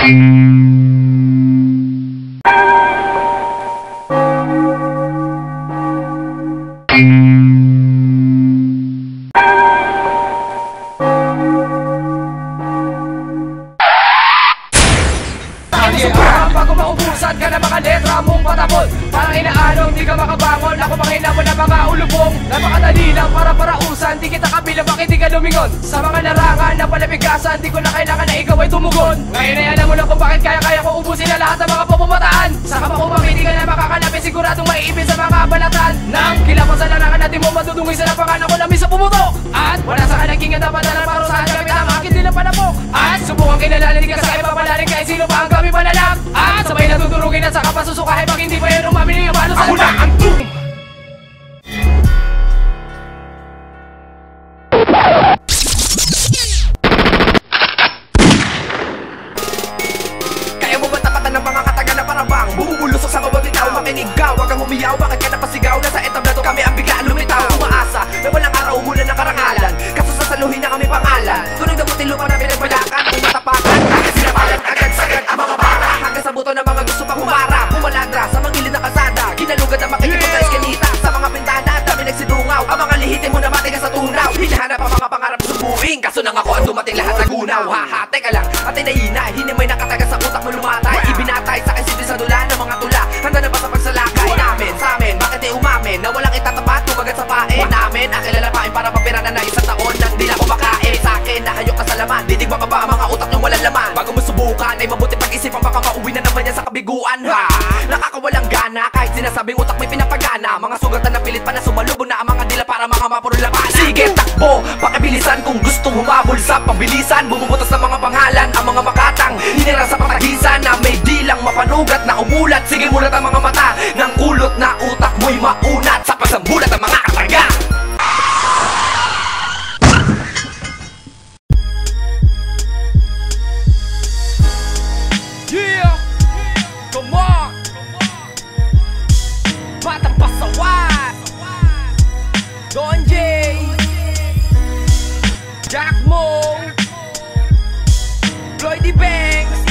Bago maubusan ka na mga letra mong patapon, parang inaalong di ka makabangon. Ako pangina mo na mga ulubong, napakadali lang para parausan. Di kita kabilang, bakit di ka lumingon sa mga larangan na palabigasan? Di ko na kailangan na ikaw ay tumugon. Ngayon ay alam mo lang kung bakit kaya ko ubusin na lahat ng mga pamamataan. Saka pa kung bakit di ka na makakalapin, siguradong maiibig sa mga balatan ng kilapon sa larangan natin mo madudungoy sa lapangan. Ako lamis sa pumutok at wala sa kanagingan na padalang parusahan gamit ang akin din ang panapok. At subukan kinalalig ka sa iba palalig kahit sino pa ang kami palalag. At sabay natutulugin at saka pasusukahin pag hindi pa yun umamini yung paano sa Ako na ang doom! Kaya mo ba tapatan ng mga kataga na parang bang bumubulusok sa bawat itaw? Makinig ka, wag kang humiyaw, bakit ka napasigaw? Nasa etablado kami ang biglaan lumitaw. Umaasa na walang araw umulan ng karangalan, kaso sasaluhin na kami pangalan. Tunog na buti lupa na pinagpalakan, kung matapakan agad sinabalan, agad sagad ang mga bara. Hanggang sa buto ng mga gusto pang humara, pumaladra sa mga gilid ng kalsada, kinalugad ang makikipag sa eskalita. Sa mga bintana, dami nagsidungaw, ang mga lihitin mo na matigas sa tunaw. Hinahanap ang mga pangarap subuing, kaso nang ako ang dumating lahat nagunaw. Haha, teka lang, at inahinay, hinimay nakatagas sa utak mo lumatay. Ibinatay sa kisipin sa dula ng mga tula, handa na ba sa pagsalakay namin? Sa amin, bakit di umamin na walang itatapat, tumagat sa pae namin? Ang kilalapain para papira na isang taon nang di na kumakain. Sa akin, nahayok ka sa laman, didig ba ang mga utak yung walang laman? Bago mo subukan, ay mabuti pag-isipan, baka mauwi na naman yan sa kabiguan. Ha, nakakawalang gana, kahit sinasabing utak may pinapagana. Mga sugatan na pilit pa na sumalubong na ang mga dila para mga mapurong labanan. Sige, takbo, pakibilisan kung gustong humabol sa pabilisan. Bumubutas ng mga pangalan, ang mga makatang hinira sa patagisan na may dilang mapanugat na umulat. Sige, mulat ang mga mata ng kulot na utak mo'y maunat sa pagsambulat ng mga kataga. Yeah! Come on! Batang pasawat! Don J! Jack Mo! Floydie Banks!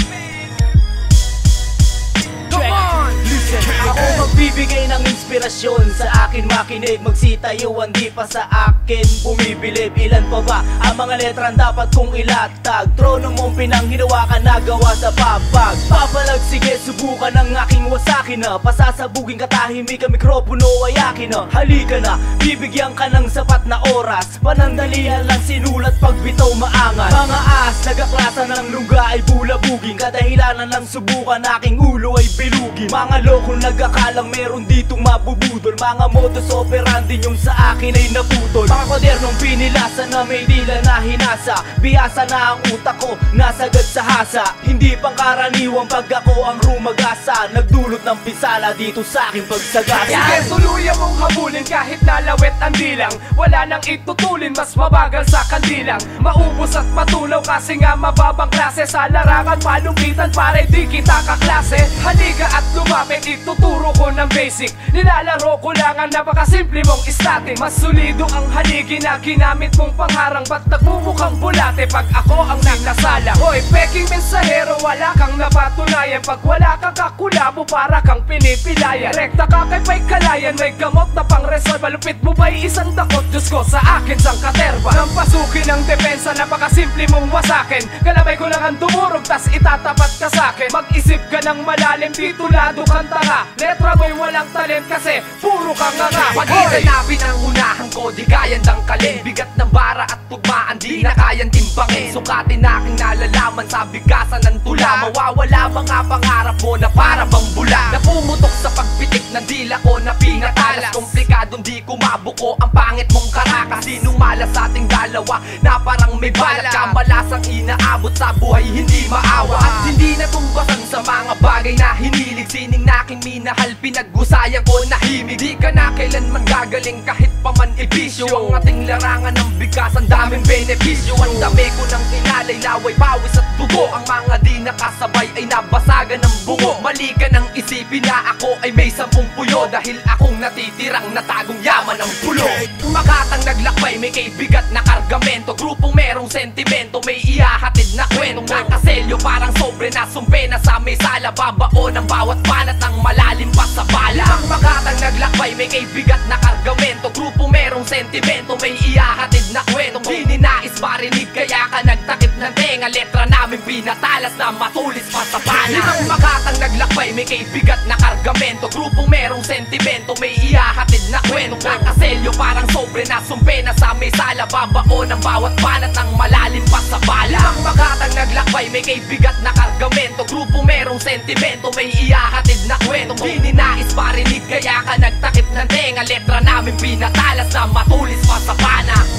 Come on! Listen! Ako magbibigay ng inspirasyon, sa akin makinig, magsitayuan di pa sa akin bumibilib. Ilan pa ba ang mga letrang dapat kong ilatag? Trono mong pinanghinawakan na gawa sa papag. Papalag, sige, subukan ang aking wasakin na pasasabugin ka, tahimik ang mikropono ay akin na. Halika na, bibigyan ka ng sapat na oras, panandalian lang sinulat pag bitaw maangat. Mga as, nagaklasa ng lungga ay bulabugin, kadahilanan lang subukan aking ulo ay bilugin. Mga lokong nagakalang meron ditong mabubudol, mga modus operandi yung sa akin ay naputol. Mga kodernong pinilasan na may dila na hinasa, bihasa na ang utak ko, nasagad sa hasa. Hindi pangkaraniwang pag ako ang rumagasa, nagdulot ng pisala dito sa aking pagsagasa. Sige, tuluyan mong habulin kahit nalawet ang dilang, wala nang itutulin, mas mabagal sa kandilang. Maubos at matulaw kasi nga mababang klase, sa larangan palumpitan pare di kita kaklase. Halika at lumapit, ituturo ko ng basic, nilalaro ko lang ang napakasimple mong static. Mas solido ang haligi na ginamit mong pangharang, ba't nagmumukhang bulate pag ako ang nagkasala? Hoy, peking mensahero, wala kang napatunayan, pag wala kang kakulabo para kang pinipilayan. Rekta ka kay Pay Kalayan, may gamot na pang resolve, malupit mo ba'y isang dakot? Diyos ko, sa akin sang katerba nang pasukin ang depensa, napakasimple mong wasakin. Kalabay ko lang ang dumurog, tas itatapat ka sa'kin. Mag-isip ka ng malalim, titulado kang tanga. Letra mo'y walang talent kasi puro kang nga. Pag-itanapin ang unahan ko, di kayang dangkalin. Bigat ng bara at tugmaan, di na kayang timbangin. Sukatin aking nalalaman sa bigasan ng tula. Mawawala mga pangarap mo na para bang bula. Napumutok sa pagpitik ng dila ko na pinatalas. Komplikadong di ko mabuko ang pangit mong karakas. Sinumalas sa ating dalawa na parang may balat. Kamalasang inaabot sa buhay, hindi maawa. At hindi natumbasan sa mga bagay bagay na hinilig, sining naking minahal, pinag-gusayan ko nahimig. Di ka na kailanman gagaling kahit pa man ibisyo. Ang ating larangan ng bigkas, ang daming benepisyo. Ang dami ko ng kinalay, laway, pawis at dugo. Ang mga di nakasabay ay nabasagan ng bungo. Mali ka nang isipin na ako ay may 10 puyo, dahil akong natitirang natagong yaman ng pulo. Makatang naglakbay, may kaibigat na kargamento. Grupong merong sentimento, may ihahatid na kwentong nakaselyo. Parang sobre na sumpe na sa mesala, babao ng bawat banat ng malalim pa sa bala. Makatang naglakbay, may kaibigat na kargamento. Grupong merong sentimento, may ihahatid na kwentong di ninais marinig, kaya ka nagtakip ng tenga. Letra namin pinatalas na matulis pa sa pana. Makatang naglakbay, may kaibigat na kargamento. Grupong merong sentimento, may ihahatid na kwentong nakaselyo. Parang sobre na sumpe na sa mesala, babao ng bawat banat ng malalim pa sa bala. Makatang naglakbay, may kaibigat na kargamento. Grupong merong sentimento, may ihahatid na kwentong di ninais marinig, kaya ka nagtakip ng tenga. Letra namin pinatalas na matulis pa sa pana.